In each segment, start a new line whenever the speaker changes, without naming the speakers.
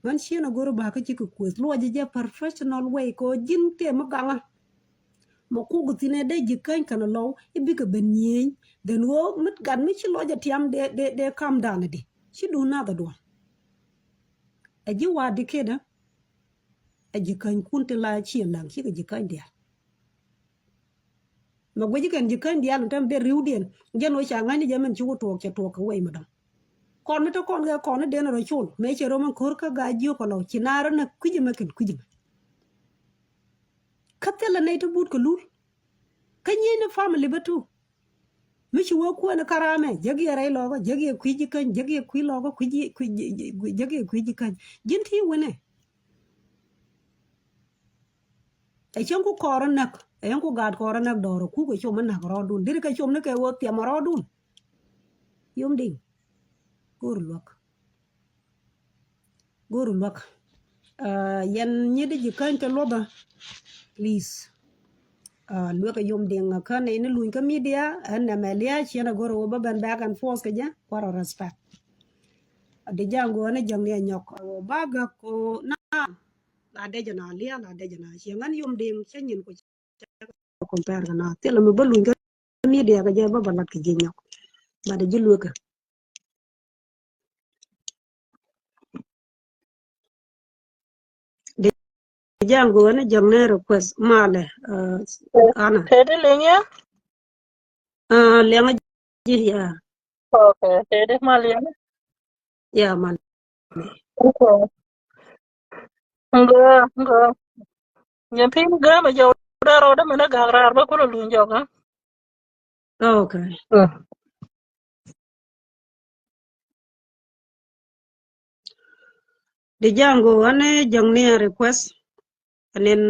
man shi na goro ba ka ci ku kwes lo je professional way ko jin te ma ganga mo ku gutine de jikan kana lo ibi ka ben yin den wo mit gan mi ci lo ja tiam de calm down di shi du na da do aji wa di keda aji kan kunte la ci lang ci ga jikan dia ma gwaji kan jikan dia lan tam be riudien jeno cha ngani jamen ci to ke to ka way ma dam kon mi to kon ga kon de na ro chul me ci ro man kor ka ga ji ko lo ci nara na kuji ma kan kuji katela nay to but ko lul kanye na family batu michi wo ko na karame jagi ray logo jagi kuji kan jagi kui logo kuji jagi kuji kan jinti wone ay chon ko koronak ay ko gad koronak doro ku ko chom na ro dun dir ka chom ne ke wo tiam ro dun yum ding guru lok yan nyidi jikan ke loba please lua ka yom ding ka ne ne luin ka media an na melia chena goro ba ban back and forth ka ja kwaro respect de jango ne jang ne nyok ba ga ko na la de jana lia la de jana chengan yom ding chen ko compare ka na tela me ba luin ka media ka ja ba balat ka je nyok ba de jilu ka de jango ne jang ne request male ana
Tede lenya?
lenga ji ya
Okay, tede malenya.
ya mal
Okay. Nga. Nyempin ga ma jaw daro da mena gagrar ba kulo lunjo ga.
okay de jango ane jang ne request anen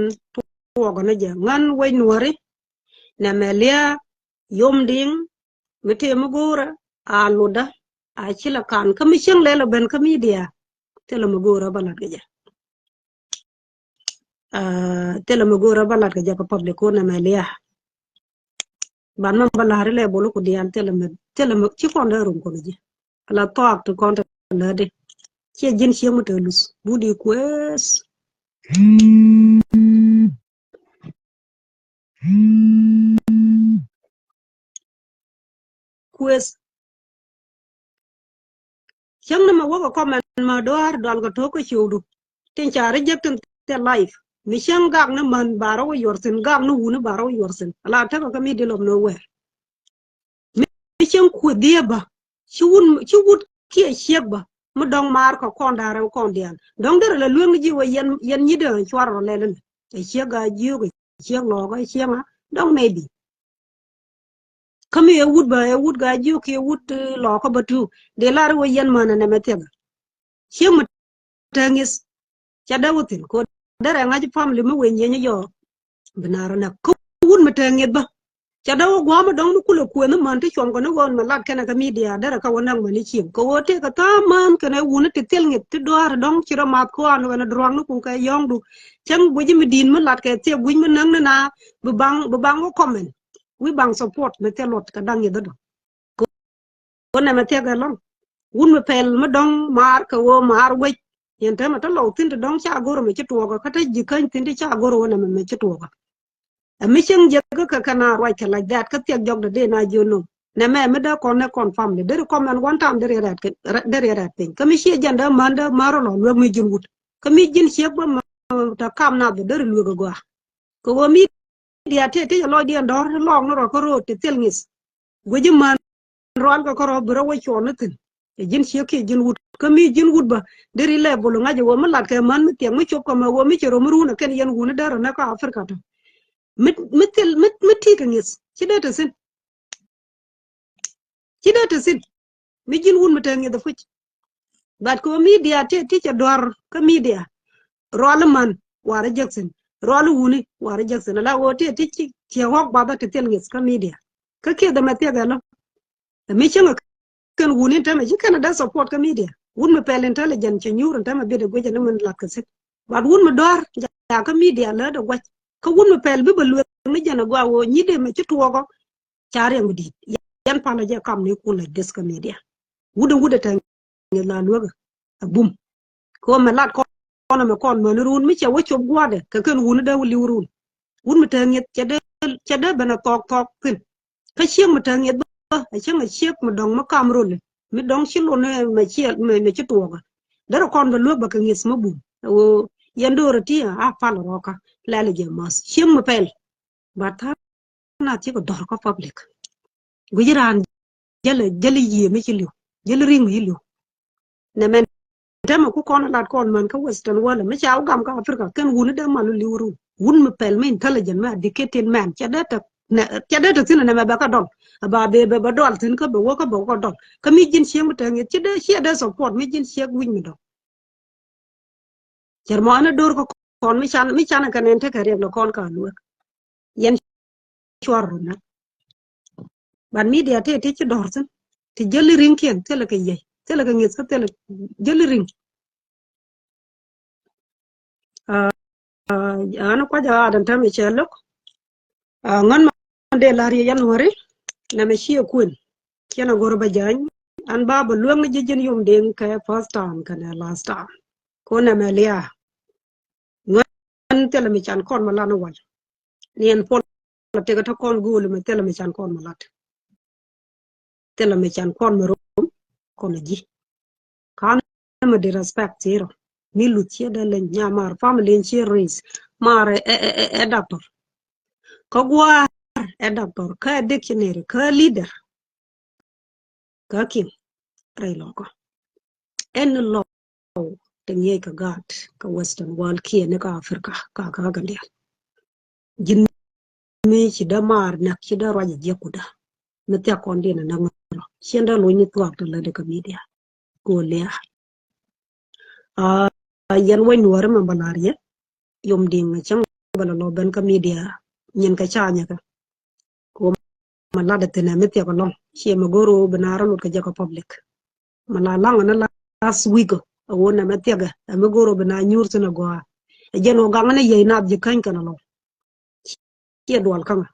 tuwa na jang ngan way nuare na melia yom ding mete magora aluda a chila kan kamishin lela ben kamidia tela magora balat gaja tela magora balat gaja ka public ko na melia ban man balare le bolo ko dian tela ci kon da rum ko ji ala talk to kon na de ci jin ci mo telus budi kwes kwes yang na ma wako comment ma doar dal ga to ko chudu tin cha reject te life mi shang gag na man baro yorsen gag na wuna baro yorsen ala ta ko mi de lom no wer mi shang ku dia ba ci wut ki shek ba mu dong mar ko kon dara kon dian dong der la lueng ji wa yen ni de chwaro le le e shek ga ji ko shek lo ga shek ma dong maybe kami e wut ba e wut ga ji ki wut lo ko batu de lar wa yen mana na metega shek ma tangis cha dawutin ko dara ngaji family mu wenye yo binara na ko wun matangit ba cha dawo gwa ma dong kula ku na man ti chom ko no gon ma lat kana ka media dara ka wonang ma ni chim ko wote ka ta man kana wun ti tel ngit ti doar dong chira mat ko an wana drong no ku ka yong du chang buji mi din ma lat ka te buji ma nang na bu bang ko comment wi bang support me te lot ka dang yi do ko na ma te ga lon wun ma pel ma dong mar ka wo mar we yen ta ma ta lo tin to dong cha goro me chi tuo ka ta ji kan tin ti cha goro na me chi tuo ka a mi chen je ka kana right like that ka te jog de na jo no na me da kon na confirm de comment one time de rat pin ka mi she janda manda maro lo lo mi jin wut ka mi jin she ba ma ta kam na de lu ga gwa ko wo mi dia te lo dia ndor long no ro ko ro te tel ngis go ji man ron ko ro bro wo cho na tin jin she ke jin wut ka mi jin wut ba deri le bolo ngaje wo ma lat ka man mi tiang mi chop ko ma wo mi chero mu na ken yen wu na daro na ka afrika to mit ti ka ngis ci data sin mi jin wun mi tangi da fuch bat ko media te ti cha dor ka media rol man wara jackson rol wuni wara jackson la wo te ti ci hok baba te tel ngis ka media ka ke da ma te ga lo mi changa kan wuni ta ma ji kana da support ka media wun mi pel intelligent ci nyur ta ma be de goje na man lat ka sit bat wun mi dor ja ka media la da gwaj ka wun mi pel bi ba lu mi jana gwa wo nyi de ma ci tuwo ko chare ngudi yan pa na je kam ne ku la des ka media wuda ta la luga bum ko ma lat ko ma kon ma run mi che wo chob gwa de ka ken wun da wuli run wun mi ta nyet che de bana tok kin ka chieng mi ta nyet ba a chieng a chiek ma dong ma kam run mi dong chi lo ne ma chi me chi to ga da kon ba lu ba ka ngis ma bu o yando rati a fa lo ka la le je mas chieng ma pel ba ta na chi ko dor ko public gujiran jale yi mi chi liu jale ring yi liu ne men dama ku kon lat kon man ka western wala me chaw gam ka afrika ken wun da malu liwru wun me pel me intelligent me educated man cha data tin na me ba ka don ba be dol tin ka be wo ka bo ko don ka mi jin sieng ta ngi chi da support mi jin sieng win mi do jar mo ana dor ko kon mi chan ka nen te ka re lo kon ka lu yen chwar na ban media te chi dor tin ti jeli ring ken te la ka ye te la ka ngi sa te la jeli ring ana kwa ja adan ta mi chelok ngan ma de la ri yan wari na me shi kun kena gor ba jan an ba ba luang ji jin yum den ka first time kana last time ko na me lia ngan tele mi chan kon ma la no wal nien pol te ga ta kon gulu me tele mi chan kon ma lat tele mi chan kon me rom kon ji kan ma de respect zero mi lu che da le nyamar family che race mar e doctor ko gwa e doctor ka dictionary ka leader ka kin rai loko en lo te nye ka gat ka western world ki ne ka afrika ka gande jin me ci da mar nak ci da raja je kuda na ta kon dina na ngoro shenda lo ni twak to la de ka media ko le yan way nuwar ma balariye yom ding chang bala lo ben ka media nyen ka chanya ka ko ma la de tena me te ko long ci ma goro banara lo ka je ko public ma la lang na last week wona me te ga ma goro bana nyur tena go jeno ga ngana ye na je kan kana lo ci dol kanga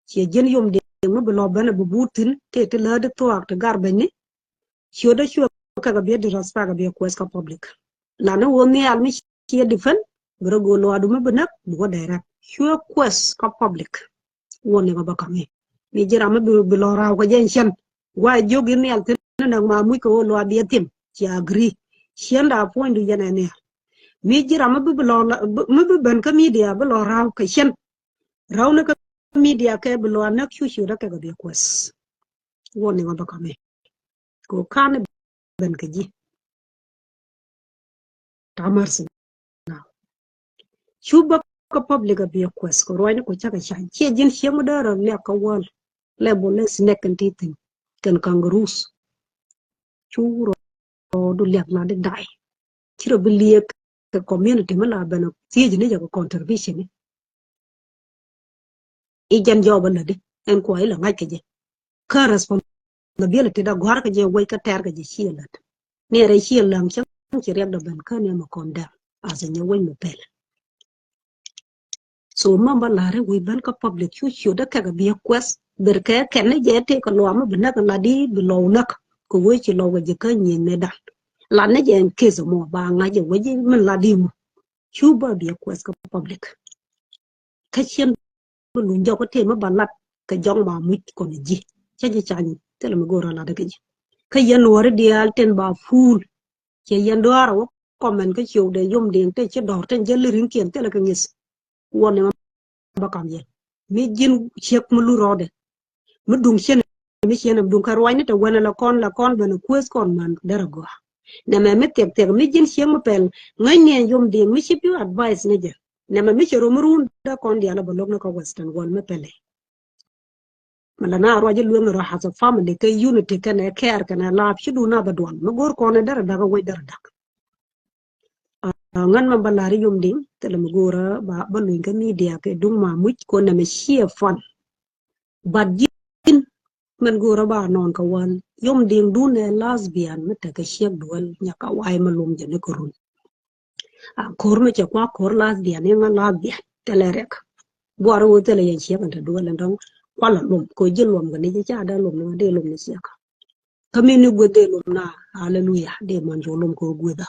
ci jen yom de mu lo bana bu butin te la de to ak garbe ni ci da ci ka ga be de raspa ga be ko ska public la no woni al mi ci defen bro go lo adu mu benak bu ko direct ci ko ska public woni ga ba kami mi jira ma bu lo raw ko jen chen wa jogi ni al ten na ma mu ko lo abi tim ci agree shenda point du jene ne mi jira ma bu lo mu ben ka media bu lo raw ka chen raw na ka media ke bu lo na chu da ka ga be ko woni ga ba kami ko kan ben ka ji tamar sin chuba ko public abi ko ko roine ko chaka chan che jin shemu dara le ka wal le bo le snack and teething kan kangaroos churo du le na de dai chiro bilie ka community mala bana tieji ne ko contribution e jan joba la de en ko ila ngai ke je ka responsibility da gwar ka je wai ka ter ka je shielat ne re shielam chan ci rek da ban ka ne ma konda asa nya wai mo pel so mamba lare we ban ka public you da ka bi quest ber ka ken ne je te ko lo ma bna ka la di bi lo nak ko we ci lo je ka nyi ne da la ne je ke zo mo ba nga je we je man la di mo chu ba bi quest ka public ka chen bu lu jo ko te ma ba lat ka jong ba mu ko ne ji cha je cha ni te le mo go ra la da ke ji ka yen wor di al ten ba ful che yen do ara wo comment ka chiu de yom de te che dor ten je le rin kien te le ka ngis woni bakam ye mi jin chek mu lu rode mu dung chen mi chen dung ka rwai ne to wona la kon bana kwes kon man dara go na me tek mi jin chen mu pel ngai ne yom de mi chi piu advice ne je na mi chero mu run da kon dia la bolok na ko western won me pele mala na roje lu ngoro ha so family ke unity kan e care kan la chi du na ba don mu gor ko ne dara daga wai dara dak ngan ma balari yom ding tele mu gora ba lu ga media ke dung ma mu ko na me share fun but jin men gora ba non ka wan yom ding du ne lesbian meta ka shek dual nya ka wai malum je ne ko run a kor me che kwa kor lesbian ne nga lesbian tele rek boro wo tele yen shek anta dual ndong kwala lum ko jil lum ga ne cha da lum ne de lum ne shek ka me ni go de lum na hallelujah de man jo lum ko goda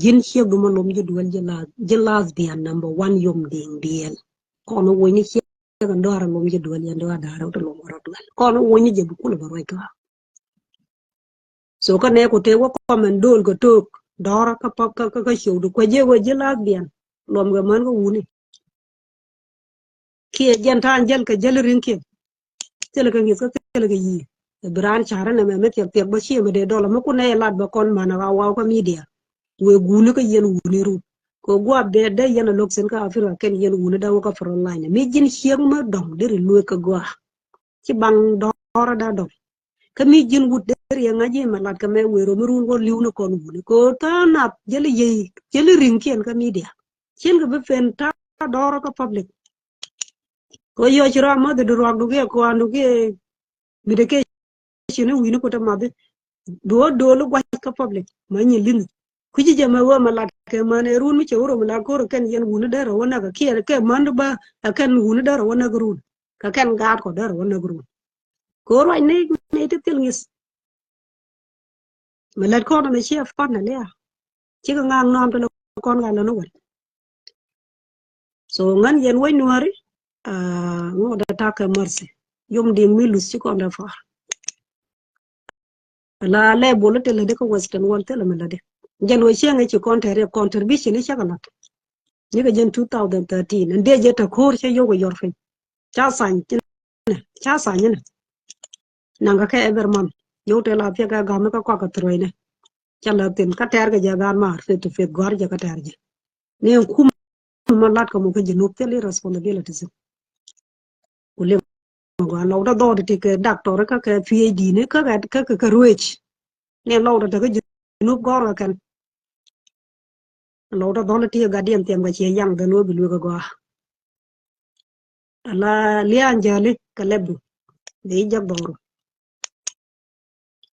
jin hiệp du mà lom ju dual jelas bian number 1 yom ding diel kono woni hiệp kan dora lom ju dual yan dora dara to lom ro dual kono woni je bu kula baroi ka so ka ne ko te wo ko men dol go tok dora ka pap ka hiệp du ko je wo jelas bian lom ga man ko wuni ki jan tan jel ka jel rin ki tele ka ngis ka tele ka yi bran chara na me met te ba chi me de dola ma ku ne lat ba kon mana wa ka media we gunu ka yen wuni ru ko gwa be da yen lok sen ka afira ken yen wuni da ka for online mi jin hieng ma dong de lu ka gwa ci bang dora da dong ka mi jin wut de ya ngaje ma lat ka me we ro mu ru ko liu na kon wuni ko ta na jeli ring ken ka media chen ka be fen ta dora ka public ko yo chira ma de ro du ke ko anu ke mi de ke chine wini ko ta ma de do lu gwa ka public ma nyi lin kuji jama wa malat ke mane run mi chewro mala ko ken yen wunu dara wana ka kiere ke mandu ba ken wunu dara wana grun ka ken gat ko dara wana grun ko roi ne te til ngis malat ko na chef kon na le chi ka ngang nom to kon ga no wan so ngan yen way nuari ngo da ta ka mercy yum di milus ci kon da fa la le bolo te le de ko western won te le mala de jan wo chenga ci contribution ni chakalat ni ga jen 2013 ande je ta khor che yogo yorfe cha san ne nanga ka everman yo te la pia ga gam ka ka troine cha la tin ka ter ga ja gan mar fe to fe gor ja ka ter je ne kum ma lat ko mo ka jinu te le responsibilities ko le go lo da do de ke doctor ka ka PhD ne ka ruech ne lo da ga jinu gor ka lo da do le ti ga diem tem ga che yang da no bi lu ga go la lian jale ka lebu de ja boro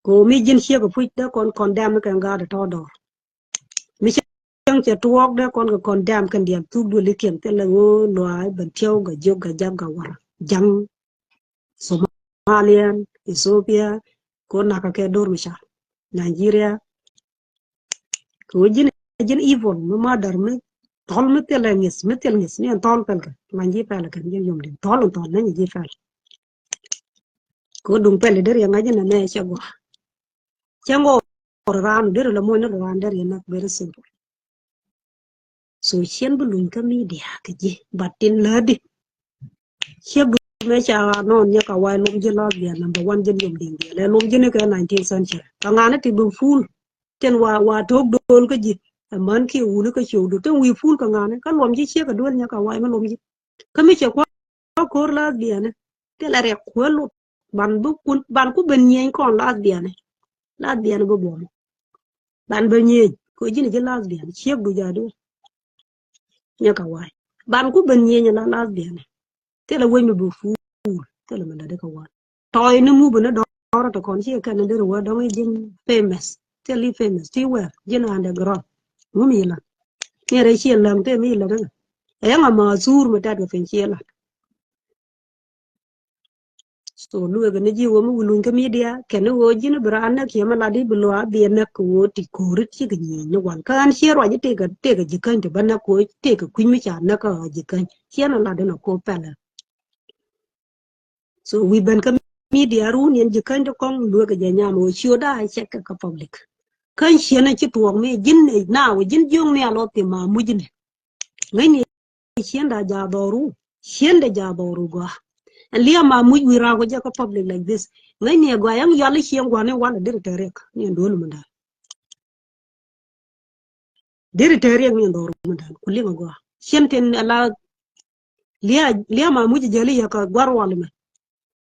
ko mi jin chia ko puit da kon dam ka ga da to do mi chang che tuok da kon dam kan diam tu du le kem te la ngo loai ban tiao ga jog ga jam ga war jang Somalian Ethiopia ko na ka ke dor mi sha Nigeria ko jin evil ma dar me tol me te la ngis ni tol kan ka man ji pa la kan jin yum din tol na ni ji fa ko dum pele der ya ngajin na ne che go chango ran der la mo na ran der ya na very simple so chen bu lun ka media ka ji batin la di che bu me cha non nya ka wai lum je la dia number 1 jin yum ding le lum je ne ka 19th century ka ngana ti bu ful ten wa tok dol ka ji man ki u ne ka chu du ten wi ful ka ngana ka lum ji che ka dol nya ka wai ma lum ji ka mi che ko la dia ne te la re ko lu ban ku ben nyen kon la dia ne bo bo ban ben nyen ko ji ne je la dia ne che du ja du nya ka wai ban ku ben nyen la dia ne te la wen bu fu te la mala de ka wa toy no mu bu na do ra to kon chi ka na de wa do jin famous te li famous ti wa jin underground mu mi la ne re chi lam te mi la de e nga ma sur ma ta ga fen chi la so lu ga ne ji wo mu lu ka media ke no wo jin bran na ke ma la di bu lo bi na ko ti ko ri chi ga ni no wan kan chi ro ji te ga ji kan te ban na ko te ga kun mi cha na ka ji kan chi na la de no ko pa la so we ban ka media run yen jikan to kong lu ga janya mo chio da check ka public kan shena chi tuong me jin ne na we jin jong me alo ti ma mu jin ngai ni chen da ja boru chen da ja boru go and lia ma mu wi ra go ja ka public like this ngai ni go yang ya le chen go ne wala dir terek ni ndol mu da dir terek ni ndol mu da ku li go chen ten ala lia ma mu ji jali ya ka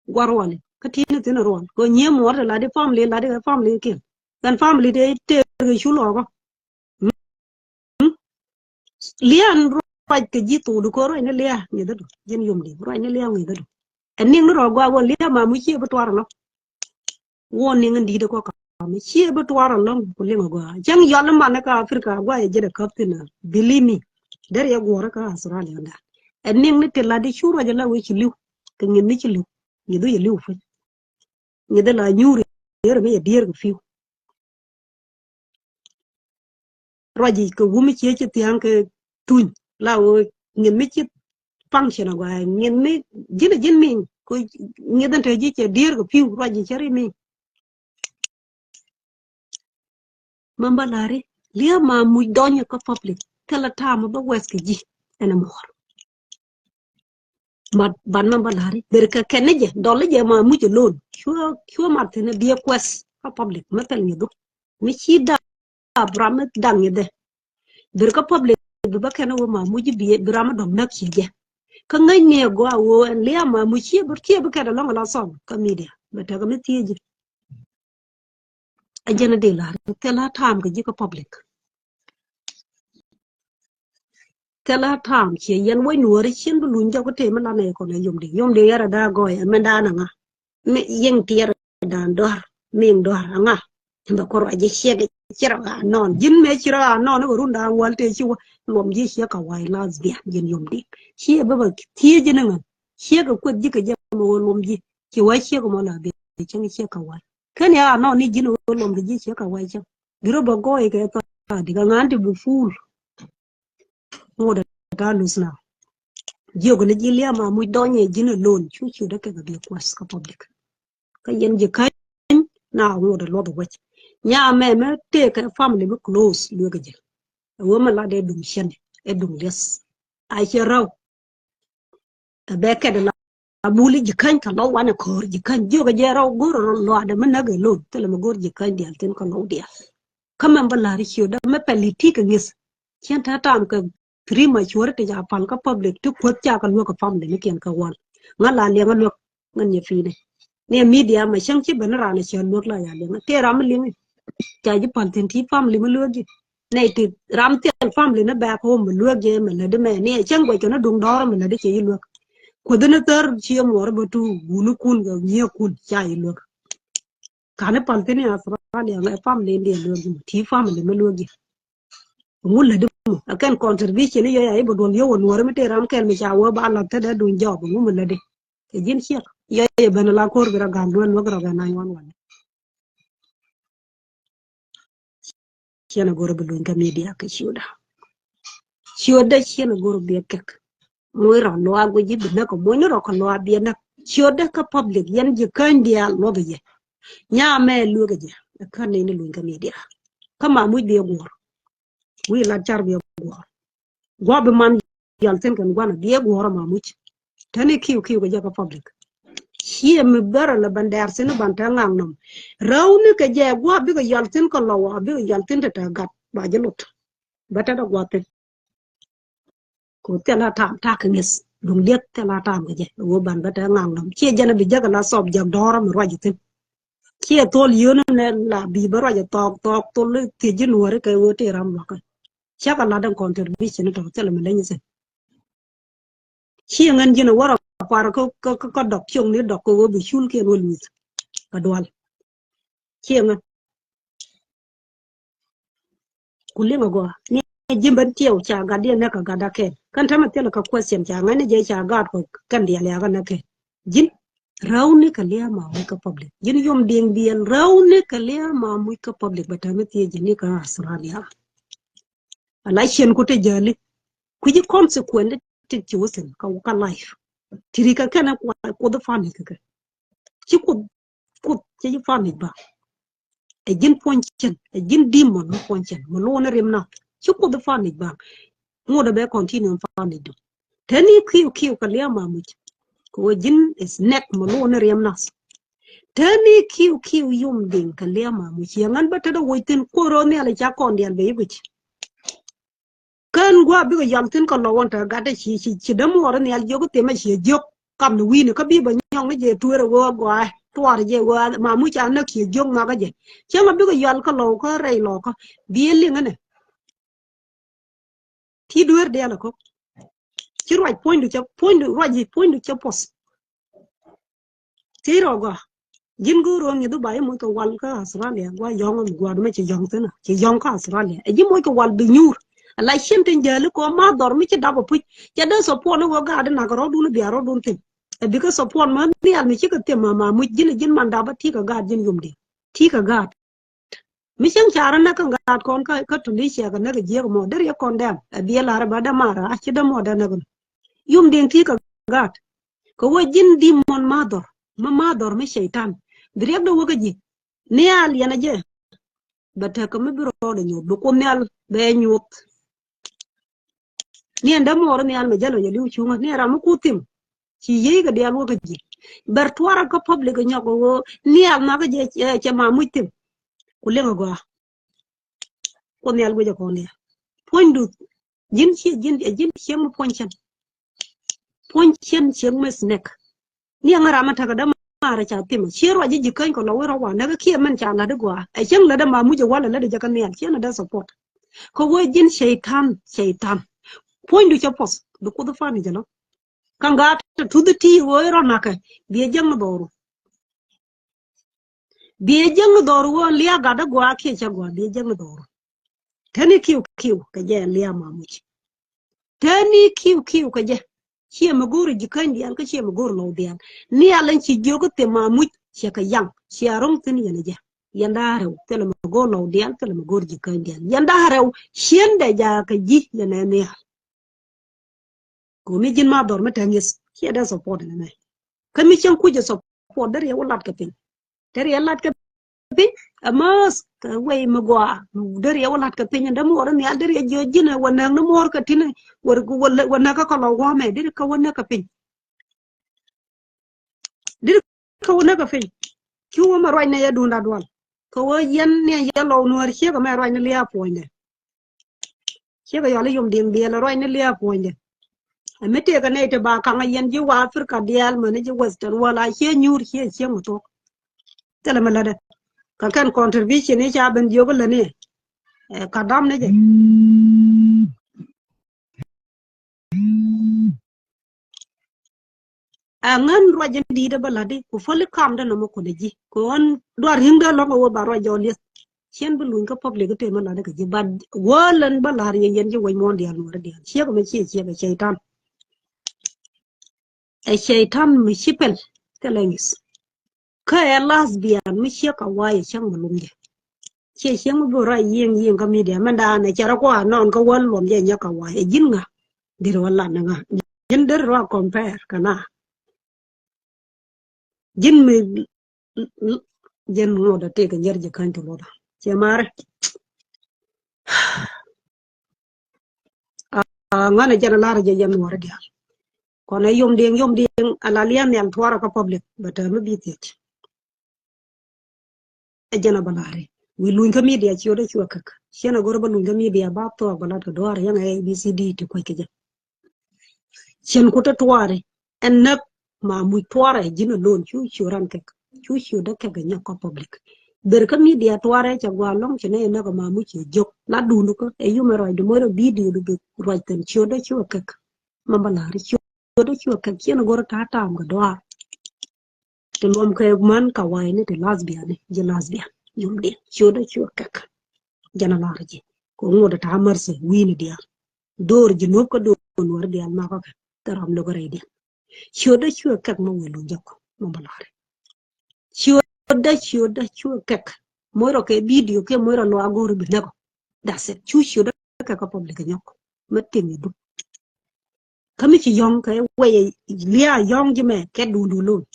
gwar wale ka tini tini ron ko nye mo la de family ke kan family de te ge chulo ko lian ro ke ji tu du ko ro ne lia ni da jin yum di ro ne lia ni da en ning ro gwa wo lia ma mu chi bu twar lo wo ni ngin di de ko ka mi chi bu twar lo ko le ngo jang yo la man ka afrika gwa je de kap tina bilimi der ya go ra ka australia da en ning ni te la de churo je la we chi liu ke ngin ni chi liu ni do ye liu fu ni da la nyuri yer me dier ko fiu rồi gì cái gumi chia chia tiếng cái tun là nghìn mấy chiếc function của nghìn mấy dính mình coi nghìn đơn thời gì chỉ đier cái phiêu rồi gì chơi mình mamba lari lia ma mui donya ka public kala tama ba west cái gì anh em mà ban mamba lari berka keneje dole je ma mui lon chua mà thế này bia quest ka public metal ni do mi chi da bramet dang ni de berka public ba kana wo ma mui bi brama dom nak chi je ka ngai ne go wo lia ma mui chi ber chi ba kana long la som ka media beta ka mi ti je ajana de la kala tam ka ji ka public kala tham chi yan wai nuori chin bu lun ja ko te mala ne ko ne yom de yara da go ya menda na nga me yeng ti yara da dor ming dor nga ba ko ra je che chira non jin me chira non ko runda wal te chi lom ji che ka wai las bi yin yom de che ba ti je na nga che ka ko ji ka je mo lom ji chi wai che ko mo la bi chen che ka wai kan ya non ni jin lom ji che ka wai chen biro ba go e ka ta diga nganti bu ful ngoda ta lusna jogo ne jilia ma mu donye jina lon chu da ka bi kwas ka public ka yen je kan na ngoda lo ba nya me te ka family bu close lu ga je wo ma la de dum shen e dum les ai che raw ta be ka de la abuli je kan ka lo wana ko je kan jogo je raw goro lo da man na ga lon te le ma gor je kan dial ten ka lo dia kama mbala ri da me politika ngis chen ta tam ka premature te ja pal ka public tu khot cha ka lo ka family ne ken ka wan ngala le ngalo ngan ye fi ne media ma chang chi ban ra ne chen lo la ya le te ram le cha ji pal ten ti family ma lo ji ne ti ram te family ne ba ko ma lo je ma le de me ne chang ko cho na dung dor ma le de che lo ko de ne tar chi mo ra tu gunu kun ga ye kun cha yi lo ka ne pal ten ya fra le ma family de lo ji ti family ma lo ji ngulle de akan contribution yo ya ibo don yo won wore mete ram ken mi chawo ba la te de dun job ngum le de e jin cher yo ye ben la kor gra gan don lo gra gan wan wan chena goro bu dun ga media ka chiuda chena goro be kek moy ra lo ago ji bi na ko moy no ko lo abi na chiuda ka public yan ji kan dia lo be je nya me lu ga je kan ne lu ga media kama mu be gor wi la char be gor be man yal ten kan gwana be gor ma mu tani kiu ga je ka public hiye mi bara la bandar sene banta ngam rawni ka je gwa bi ko yaltin ko lawa bi ko yaltin ta gat ba jelot bata da gwate ko tela tam ta ka ngis dum det tela tam ga je wo ban bata ngam ci jana bi jaga la sob jag dora mi roji tin ci tol yono ne la bi ba roji tok tol ti jin wore ka wo te ram ka chaka la dan contribution to tela mi lenyi sen ci ngan jina wara para ko dok chung ni dok ko bi chul ke wol mi ka dwal chieng kulinga go ni jimban tieu cha ga dia na ka ga da ke kan tama tela ka question cha ngane je cha ga ko kan dia le ga na ke jin rawni ka le ma mu ka public jin yom ding bien rawni ka le ma mu ka public batama tie jini ka australia ala chen ko te jali ku ji consequent te chosen ka life tirika kana ko da fami ka ci ko ci fami ba e jin ponchen e jin dimon ponchen mo lo na remna ci ko da fami ba mo da be continue fami do tani kiu ka le ma mu ko jin is neck mo lo na remna tani kiu yum ding ka le ma mu ci ngan ba ta da woitin ko ro ne ala cha kon dial be yuci kan gwa bi ko yamtin ko lo won ta ga da ci da mo ro ne al jogo te ma ci jok kam no wi ne ka bi ba nyong ne je tuere go gwa tuar je wa ma mu cha na ki jong ma ga je che ma bi ko yal ko lo ko rei lo ko bi li ngane ti duer de la ko ci roi point du cha pos ti ro go jin gu ro ni du ba mo ko wal ka australia gwa yong am gwa me ci yong tena ci yong ka australia e ji mo ko wal bi nyur la shente njale ko ma dor mi ci dabo puc ca de so po no ga de na ko ro du bi ro du tin e bi ko so po man ni al mi ci ko te ma mu jin man daba ti ka ga jin yum de ti ka ga mi chen chara na kan gat kon ka tunisia ka na ga je mo der ya kon dam bi la ra ba da mara a chi da mo da na gun yum den ti ka gat ko wo jin di mon mador mi shaitan direk do wo ga ji ne al yana je bata ka mi biro da nyu bu ko ne al be nyut ni anda mo ne al ma jalo ya liu chunga ne ra mu kutim ci ye ga de al wo ga ji ber twara ko public nya ko wo ni al ma ga je che ma mutim ku le go ko ne al go je ko ne pondu jin ci mu ponchen cheng mes nek ni ngara mata ga da mara cha tim chero ji jikan ko lawo rawa na ga kiye man cha la de gwa a cheng la da ma muje wala la de jakan ne chena da support ko wo jin shaitan pondu cha pos du ko da fani jalo kanga to the ti wo ro na ka bi jeng doru wo liya ga da gwa ke cha gwa bi jeng doru tani kiu ka je liya ma muje tani kiu ka je chia mà guru jikan dian ka chia mà guru lo dian ni alan chi jogo te ma mu chia ka yang chia rong tin yana ja yanda rew te ma guru lo dian te ma guru jikan dian yanda rew shen da ja ka ji yana ne ko mi jin ma dor ma tangis chia da support ne ka mi chen ku je support dar ya walat ka pin dar ya lat ka pin amas ka wei ma gwa dar ya walat ka pin da mo ran ya dar ya jo jina wannan no mor ka tin war wannan ka lo wa me dir ka wannan ka pin dir ka wona ka fe kiwo ma roy na ya dunda dwal ko wo yen ne ya lo nuar che ka ma roy na liya poinde che ka yale yum ding biela roy na liya poinde amete ka ne te ba ka nga yen ji wa afrika dial ma ne ji western wala che nyur che mo to tele ma lada ka kan contribution ne cha ben jogo la ne ka dam ne je angan roja di da balade ko fole kam da no ko de ji ko on dwar himda lo ko ba roja oli chen bu lun ka public te ma la da ji bad walan balar ye yen ji way mon dial no dial che ko me che ga shaytan e shaytan mi shipel telengis ka ya lesbian mi che ka waye chang mu lunge che chang bu ra yen ka media man da ne chara ko non ko wal lom ye nya ka waye jin nga dir wala na nga jin der ro compare kana jin mi jen mo da te ka nyer je kan to loda che mare ngana jana lara je yen wara dia kono yom ding ala liam yam twara ka public bata no bitit e jana balare wi luin ka media ci oda ci wakak shena gorba luin ka media ba to balat ka doar yang abcd to ko ke chen ko ta tware en nak ma mu tware jina lon chu ran kek chu da ke ga ko public ber ka media tware cha gwa long chene na ka ma mu ci jok la du ko e yu mero de mo video du roi ten chu da chu wakak ma balare chu da chu wakak shena gor ta ta am ga doar te lom ka man ka wai ne te lesbian ne je lesbian yum de chu da chu wakak jana lar ji ko ngoda ta marse wini dia dor ji no ko do war dia ma ko taram lo gore dia shoda chua kak mo welu joko mo balare shoda kak moro ke video ke moro lo agor bi neko that's it shoda kak ko public nyoko metti du kami ci yong ke waye lia yong ji me ke du lo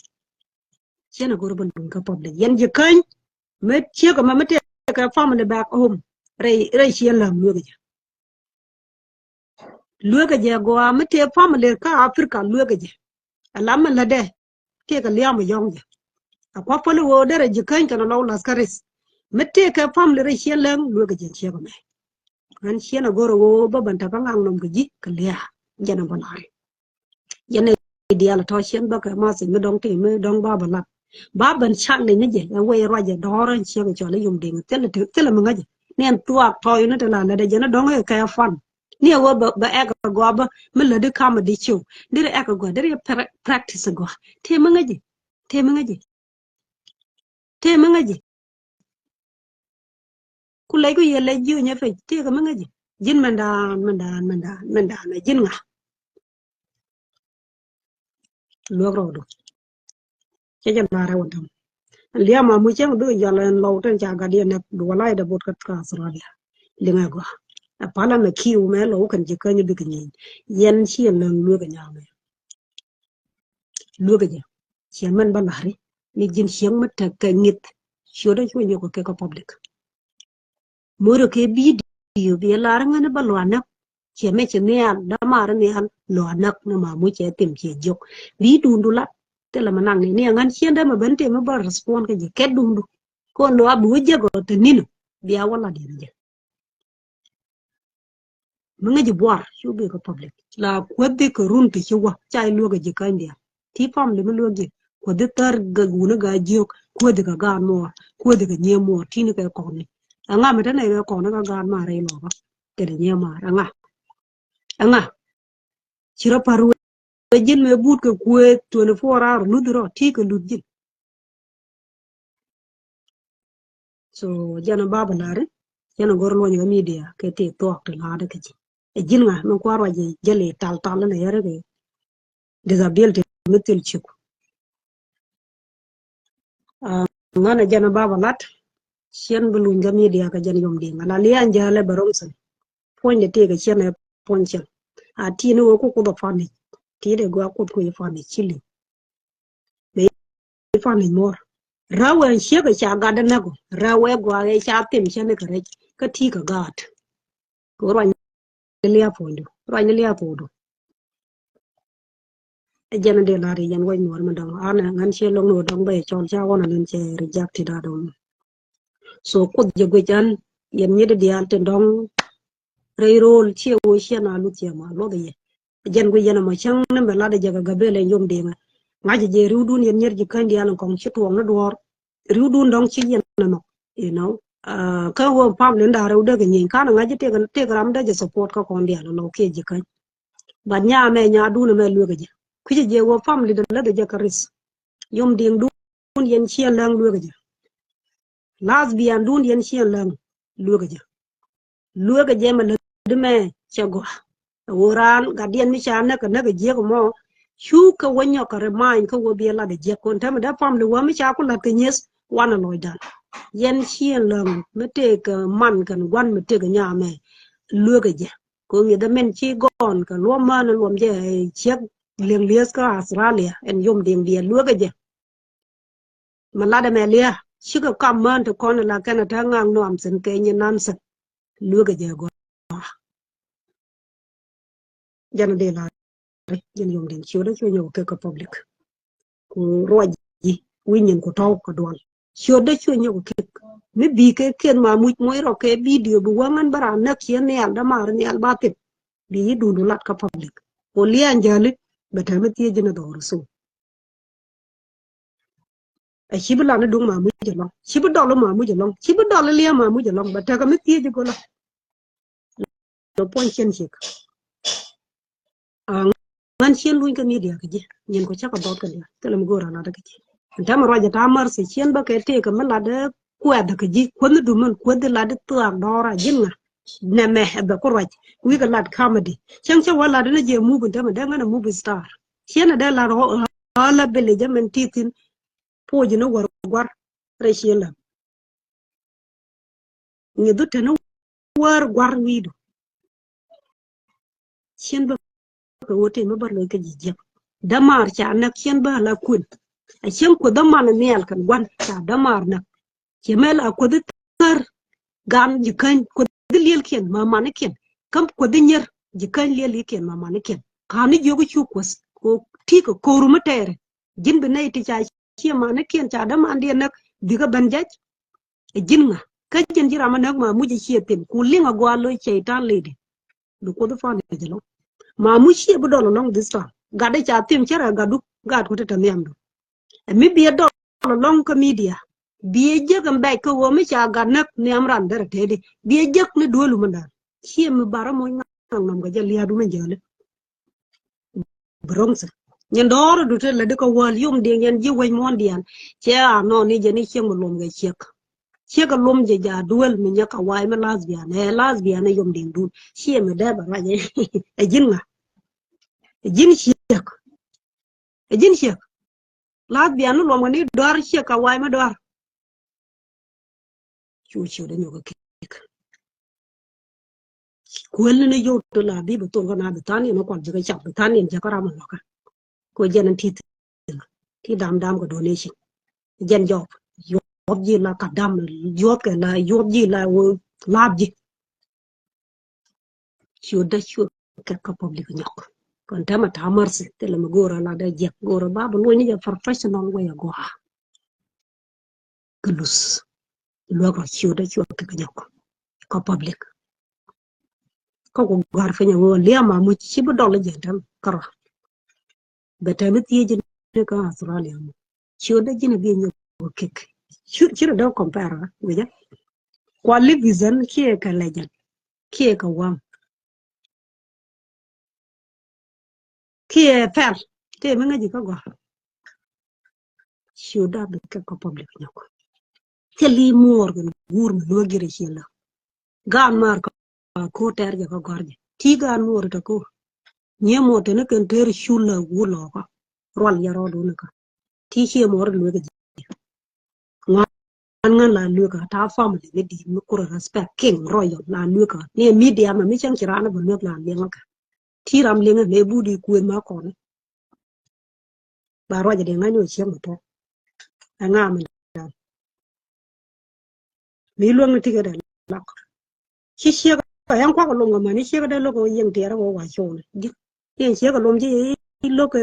chena gor ban dun ka public yen je kan met che ko ma mete ka family back home rei chien la luega je go amete family ka afrika luega je alama la de ke ka liam yong je akwa polo wo dere je kan kana law las karis mete ka family re shelang luega je che me an shena goro wo baban ta kan ngam ji ka liya jana balare jana diala to shen ba ka ma se me dong te me dong ba bala baban chan le ne je we ro je doran che ko le yum ding tele me ngaje nen tuak toy ne te la de jana dong e ka fan ni wo ba eka go ba me le de kam di chu dire eka go dire practice go te me ngaje ku lay ko yele jiw nya fe te ka me ngaje jin manda na jin nga lo ro do ke jan mara wontam lia ma mu chang do jalan lo tan cha ga dia nak do lai da bot kat ka Australia linga go a pala me kiu me lo kan ji kan bi kan yen chi nan lu ga nya me lu ga ja chi man ba lari ni jin chiang mat ta ka ngit sho da chu ko ke ko public mo ro ke bi dio bi la ra ngana ba lo na che me che ne da ma ra ne han lo nak na ma mu che tim che jok bi du du la te la manang ne ngan chien da ma ban te ma ba respond ka ji ke dum du ko lo abu je go te ninu biya wala di je mga ji bwar shu be ko public la ko de ko run ti chuwa chai lo ga ji kan dia ti pam le mo lo ji ko de tar ga guna ga jok ko de ga gan mo ko de ga nye mo ti ni ka ko ni anga me ta ne ko na ga gan ma re lo ba ke de nye ma anga chiro paru jin me but ko ko 24 hour lu dro ti ko lu jin so jana baba lare jana gor lo ni media ke te tok te la de ke ji e jin nga man kwaro je jele tal tal na yare ke disability metel chiku ngana jana baba lat chen bulu nga media ka jan yom dinga la lian jale baromsan point te ke chen e ponchen a ti no ko ko do fani ti de go ko ko fani chili be fani mor rawe shega cha gada nago rawe go ga cha tim chen ka re ka ti ka gat ko ro ni lia pondo jana de la ri yan way nor ma dang ana ngan che long no dang bay chon cha wona nen che reject da dong so ko je go jan yen ni de dial te dong rei rol che wo che na lu che ma lo de ye jan go yana ma chang na me la de jaga ga bele yom de ma nga je ru dun yen nyer ji kan dial kong che tuong na dor ru dun dong chi yen na no you know ka wo pam len da ru de ga nyin ka na nga je te gram da je support ka kon dial no ke ji kan ba nya me nya du na me lu ga je ku je wo family de la de jakaris yom ding dun yen chien lang lu ga lesbian dun yen chien lang lu ga ma de me chago woran ga dien mi chan na ka na ga je ko mo chu ka wonyo ka remind ka wo bi la de je kon ta ma da family wa mi cha ko la ke nyes wana loy dan yen chien lang me te ka man kan gwan me te ga nya me lu ga ko mi da men chi gon ka lo ma na lo je che liêng liês ka Australia en yom ding dia luoga je malada melia shiga kamman to kon la kana ta ngang no am sen ke ni nan sa luoga je go jana de la jen yom ding chiu da chiu nyo ke ka public ku roji winyin ko taw ko don chiu da chiu nyo ke mi bi ke ken ma mu moy ro ke video bu wangan bara na kien ne al da mar ne al batit bi du du lat ka public ko lian jale beta me tie jina do so a shibla na dung ma mu jelong shibu dolo ma mu jelong shibu dolo lia ma mu jelong bata ka meti je gola do pon chen chik a man chen luin ka media ka je nyen ko chaka dot ka dia telam gora na da ka je anta ma raja ta mar se chen ba ka te ka mala da kwa da ka ji ko du man ko de la da tuar dora jinga na me ba ko raj wi ka lad comedy chen chen wala da na je mu bu da ma da ngana mu bu star chen da la ro ala bele jamen titin po je no war reshela ngi du tanu war gwar wido chen ba ko wote ma bar lo ka jijja damar cha nak chen ba la kun a chen ko damar ne al kan gwan cha damar nak ke mel a ko tar gam jikan ko lel ken ma man ken kam ko nyer jikan lel ken ma man ken kani jogo chu ko ti ko koru matere jin be nay ti cha chi man ken cha damar de nak diga banjaj e jin nga ka jen jira ma nak ma muji chi tem ku linga gwa lo cheitan ledi du ko do fa ne jelo ma mu shi bu dolo long this time gade cha tim chera gadu gad ko ta miamdo mi bi dolo long ko media bi je gam bay ko wo mi cha gad nak ni amran dara tedi bi je ni dolu manda shi mi bara mo ngam ngam ga jali adu men jale bronx nyen doro du te la de ko wal yum de nyen ji way mon dian che a no ni je ni cheng mo lom ga che ka lom je ja duel mi nya ka wai ma lesbian yum ding du shi mi da ba je e jin nga jin shek la bian lo ngani dor che ka wai ma dor chu de nyoga ke kwel ne yo to la bi to ga na de tani no kon je chap tani je ka ram lo ka ko jenan ti dam ko donation jen job yob ji la ka dam yob ke la yob ji la wo lab ji chu da chu ka public nyok kon ta ma ta marse te la gora la da je gora ba bu ni je professional way go glus lo ko chu da chu ka nyok ko public ko gar fa nyawo le ma mu ci bu dol je tam kara beta mi ti je ka Australia mu chu da ji ne bi nyok kek chu da compare we ja kwali vision ki ka lejan ki ka wam ki fer te mi ngaji ka go shoda be ka public nyako te li morgan gur mi lo gire shela gan mar ko ter ga gorje ti gan mor ta ko nye mote ne kan ter shula wulo ko rol ya ro do ne ka ti she mor lo ga ngan la lu ka ta family ne di mi ko respect king royal la lu ka ne media ma mi chan kirana ba lu la le ka ti ram le ne bu di ku ma ko ne ba ro ja de ngani o che mo to nga mi mi lo ngi ti ga de la chi she ga yang kwa ko lo ma ni she ga de lo ko yeng ti ra ko wa cho ne di yen she ga lo ji lo ko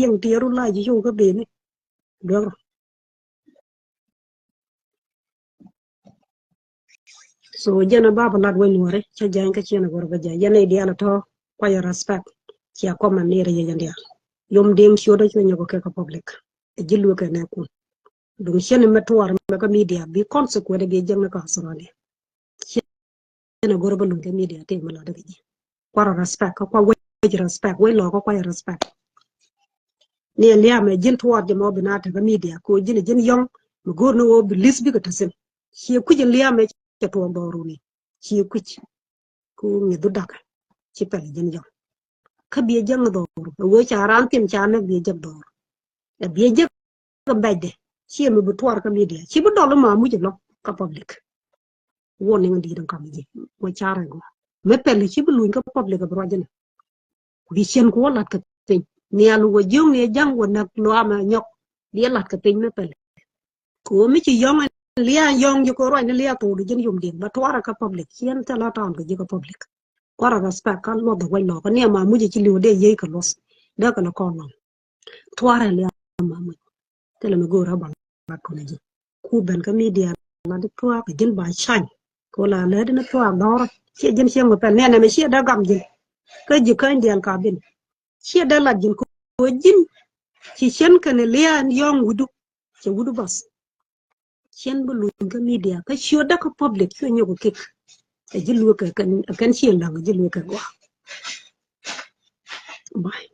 yeng ti ru la ji cho ga be ne do so jana baba lad wen wore cha jang ka chena gor ba ja yana di ala to kwa ya respect chi ko man ne re ya ndia yom ding shoda cho nyago ke ka public e jilu ka na ku dum shene metwar me ka media bi consequent bi jang ka sarali chena gor ba lu ke media te mala da ji kwa respect kwa we respect we lo kwa ya respect ne liya me jin tuwa de mo binata ka media ko jin yong mo gor no wo bilis bi ka tasen chi ku jin liya me ke to boru ni chi ku ku mi du dak ci pel jën jom ka bie jang do wo cha ran tim cha na bie jang do e bie jang ka bedde ci mi bu twar ka mi de ci bu do ma mu jelo ka public woni ngi dan kam ji wo cha ra go me pel ci bu luñ ka public ka bro jën bi sen ko lat ka pe ni alu wo jong ni jang wo nak lo ama nyok di lat ka pe me pel ko mi ci yong liya yong ji ko ro ni liya to du jën yom din ba twar ka public yen ta la tam ka ji ka public kwara respect kan lo da wai lo ka ne ma mu ji liu de ye ka los da ka na ko no twara le ma mu te le go ra bang ba ko ne ji ku ben ka media la de twa ka jin ba chan ko la le de na twa do che jin che mo pe ne ne me che da gam jin ka ji kan dial ka bin che da la jin ko jin ci chen ka ne le an yong wudu che wudu bas chen bu lu ka media ka show da ka public yo nyogo kek e jilu ka kan chen la jilu ka go bye